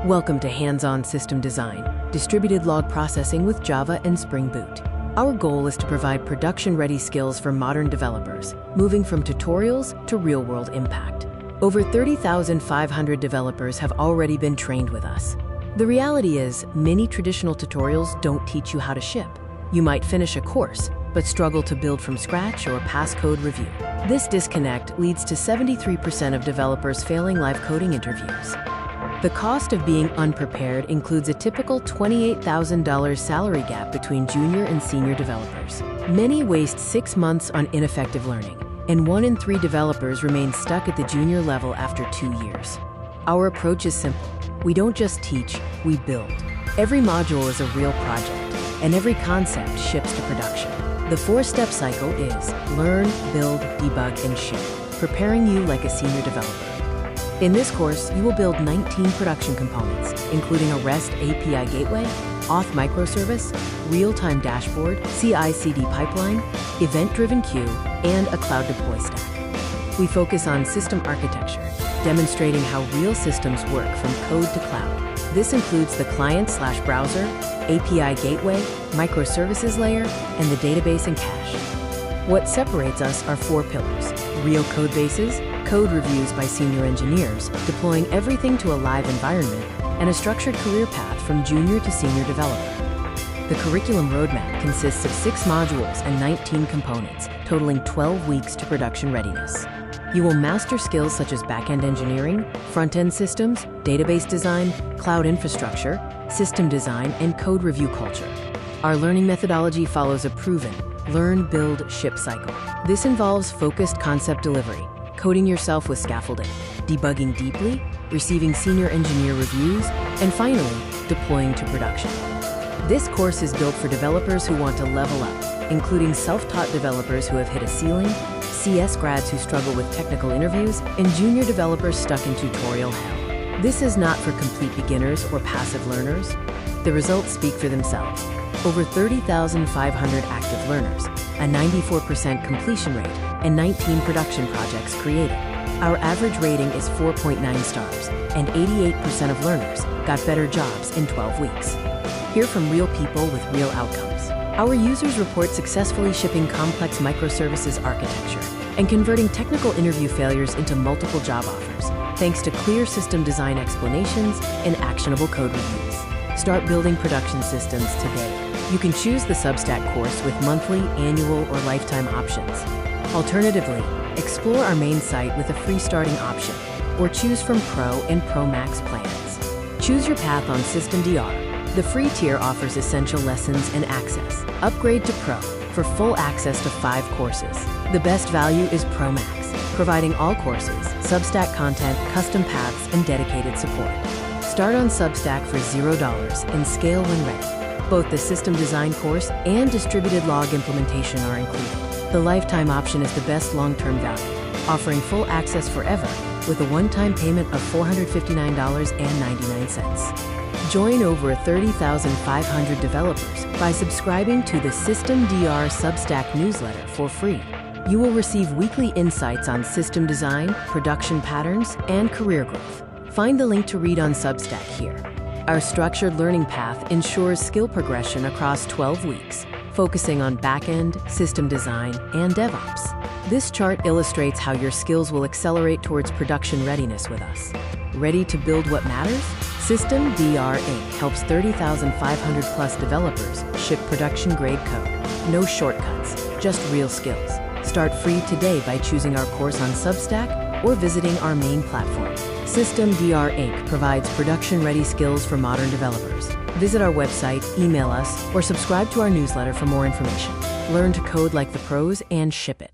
Welcome to Hands-On System Design, distributed log processing with Java and Spring Boot. Our goal is to provide production-ready skills for modern developers, moving from tutorials to real-world impact. Over 30,500 developers have already been trained with us. The reality is, many traditional tutorials don't teach you how to ship. You might finish a course, but struggle to build from scratch or pass code review. This disconnect leads to 73% of developers failing live coding interviews. The cost of being unprepared includes a typical $28,000 salary gap between junior and senior developers. Many waste 6 months on ineffective learning, and 1 in 3 developers remain stuck at the junior level after 2 years. Our approach is simple. We don't just teach, we build. Every module is a real project, and every concept ships to production. The 4-step cycle is Learn, Build, Debug, and Ship, preparing you like a senior developer. In this course, you will build 19 production components, including a REST API gateway, auth microservice, real-time dashboard, CI/CD pipeline, event-driven queue, and a cloud deploy stack. We focus on system architecture, demonstrating how real systems work from code to cloud. This includes the client/browser, API gateway, microservices layer, and the database and cache. What separates us are 4 pillars: real code bases, code reviews by senior engineers, deploying everything to a live environment, and a structured career path from junior to senior developer. The curriculum roadmap consists of 6 modules and 19 components, totaling 12 weeks to production readiness. You will master skills such as back-end engineering, front-end systems, database design, cloud infrastructure, system design, and code review culture. Our learning methodology follows a proven Learn, Build, Ship cycle. This involves focused concept delivery, coding yourself with scaffolding, debugging deeply, receiving senior engineer reviews, and finally, deploying to production. This course is built for developers who want to level up, including self-taught developers who have hit a ceiling, CS grads who struggle with technical interviews, and junior developers stuck in tutorial hell. This is not for complete beginners or passive learners. The results speak for themselves. Over 30,500 active learners, a 94% completion rate, and 19 production projects created. Our average rating is 4.9 stars, and 88% of learners got better jobs in 12 weeks. Hear from real people with real outcomes. Our users report successfully shipping complex microservices architecture and converting technical interview failures into multiple job offers, thanks to clear system design explanations and actionable code reviews. Start building production systems today. You can choose the Substack course with monthly, annual, or lifetime options. Alternatively, explore our main site with a free starting option, or choose from Pro and Pro Max plans. Choose your path on System DR. The free tier offers essential lessons and access. Upgrade to Pro for full access to 5 courses. The best value is Pro Max, providing all courses, Substack content, custom paths, and dedicated support. Start on Substack for $0 and scale when ready. Both the system design course and distributed log implementation are included. The lifetime option is the best long-term value, offering full access forever with a one-time payment of $459.99. Join over 30,500 developers by subscribing to the System DR Substack newsletter for free. You will receive weekly insights on system design, production patterns, and career growth. Find the link to read on Substack here. Our structured learning path ensures skill progression across 12 weeks, focusing on back-end, system design, and DevOps. This chart illustrates how your skills will accelerate towards production readiness with us. Ready to build what matters? System DR Inc. helps 30,500 plus developers ship production-grade code. No shortcuts, just real skills. Start free today by choosing our course on Substack or visiting our main platform. System DR Inc. provides production-ready skills for modern developers. Visit our website, email us, or subscribe to our newsletter for more information. Learn to code like the pros and ship it.